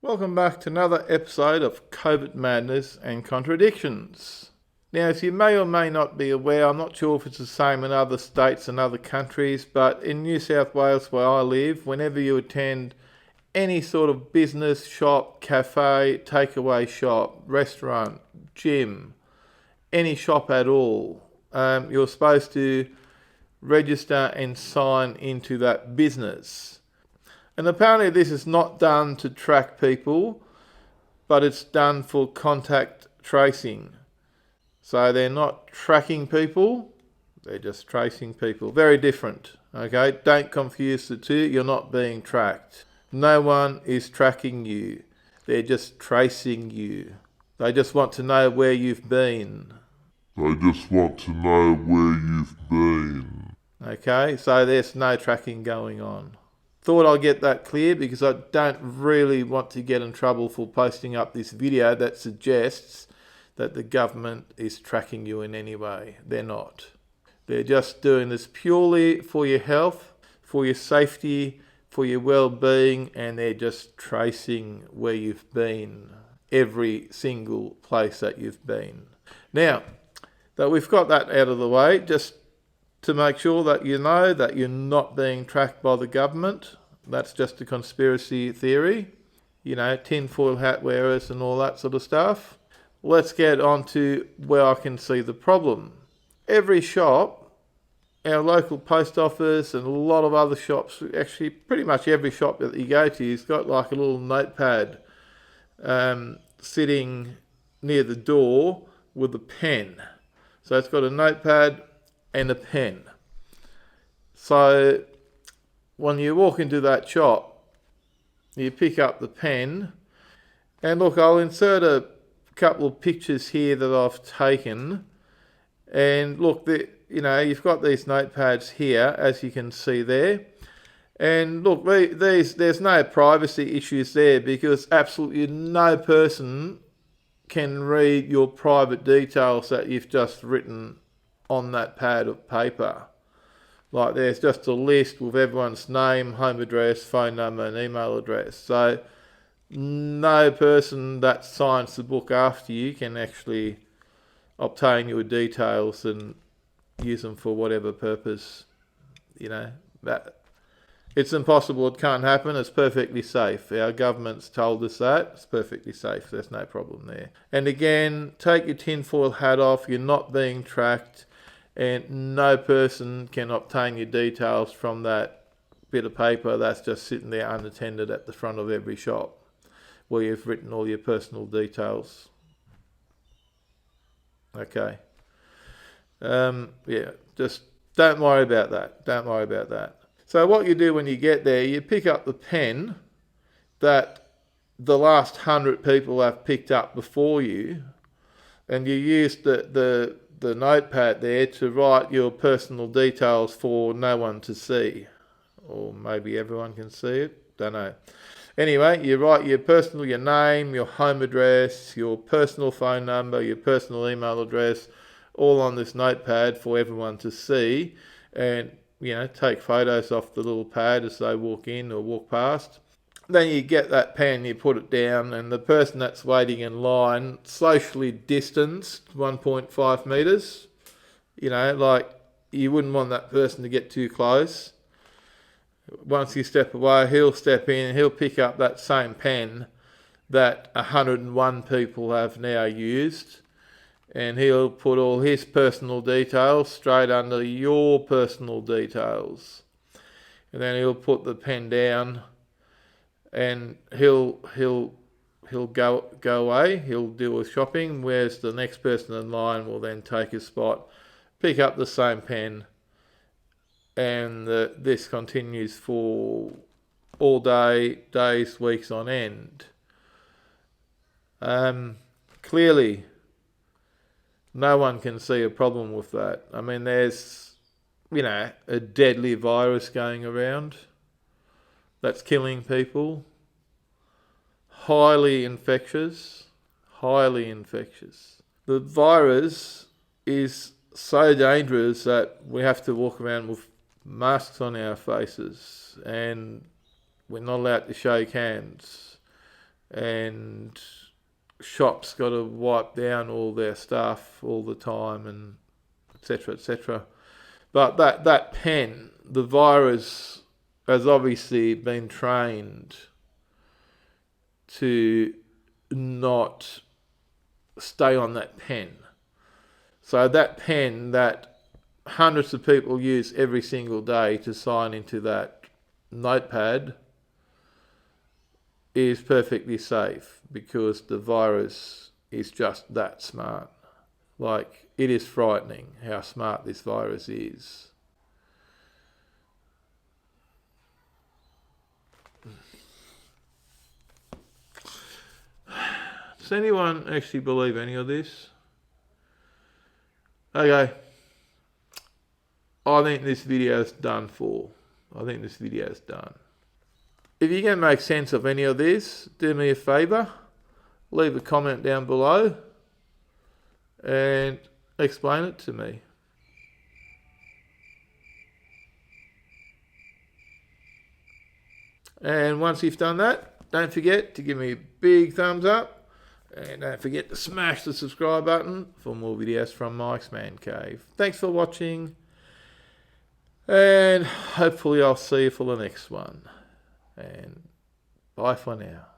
Welcome back to another episode of COVID Madness and Contradictions. Now, as you may or may not be aware, I'm not sure if it's the same in other states and other countries, but in New South Wales, where I live, whenever you attend any sort of business, shop, cafe, takeaway shop, restaurant, gym, any shop at all, you're supposed to register and sign into that business. And apparently this is not done to track people, but it's done for contact tracing. So they're not tracking people, they're just tracing people. Very different, okay? Don't confuse the two, you're not being tracked. No one is tracking you, they're just tracing you. They just want to know where you've been. Okay, so there's no tracking going on. Thought I'd get that clear because I don't really want to get in trouble for posting up this video that suggests that the government is tracking you in any way. They're not. They're just doing this purely for your health, for your safety, for your well-being, and they're just tracing where you've been, every single place that you've been. Now, that we've got that out of the way, just to make sure that you know that you're not being tracked by the government. That's just a conspiracy theory. You know, tinfoil hat wearers and all that sort of stuff. Let's get on to where I can see the problem. Every shop, our local post office and a lot of other shops, actually pretty much every shop that you go to, has got like a little notepad sitting near the door with a pen. So it's got a notepad and a pen. So when you walk into that shop, you pick up the pen, and look, I'll insert a couple of pictures here that I've taken. And look, you've got these notepads here, as you can see there. And look, there's no privacy issues there because absolutely no person can read your private details that you've just written on that pad of paper. Like there's just a list with everyone's name, home address, phone number and email address. So no person that signs the book after you can actually obtain your details and use them for whatever purpose. That it's impossible, it can't happen, it's perfectly safe. Our government's told us that, it's perfectly safe, there's no problem there. And again, take your tinfoil hat off, you're not being tracked, and no person can obtain your details from that bit of paper that's just sitting there unattended at the front of every shop where you've written all your personal details. Okay. Just don't worry about that. So what you do when you get there, you pick up the pen that the last 100 people have picked up before you, and you use the notepad there to write your personal details for no one to see. Or maybe everyone can see it, don't know. Anyway, you write your name, your home address, your personal phone number, your personal email address, all on this notepad for everyone to see, and take photos off the little pad as they walk in or walk past. Then you get that pen, you put it down, and the person that's waiting in line, socially distanced 1.5 metres. You wouldn't want that person to get too close. Once you step away, he'll step in and he'll pick up that same pen that 101 people have now used, and he'll put all his personal details straight under your personal details. And then he'll put the pen down and he'll go away, he'll do his shopping, whereas the next person in line will then take his spot, pick up the same pen, and this continues for all day, days, weeks on end. Clearly, no one can see a problem with that. I mean, there's, a deadly virus going around that's killing people. Highly infectious. The virus is so dangerous that we have to walk around with masks on our faces, and we're not allowed to shake hands. and shops got to wipe down all their stuff all the time, and etc. etc. But that pen, the virus has obviously been trained to not stay on that pen. So that pen that hundreds of people use every single day to sign into that notepad is perfectly safe, because the virus is just that smart. Like, it is frightening how smart this virus is. Does anyone actually believe any of this? Okay. I think this video is done for. I think this video is done. If you can make sense of any of this, do me a favour. Leave a comment down below and explain it to me. And once you've done that, don't forget to give me a big thumbs up, and don't forget to smash the subscribe button for more videos from Mike's Man Cave. Thanks for watching, and hopefully I'll see you for the next one. And bye for now.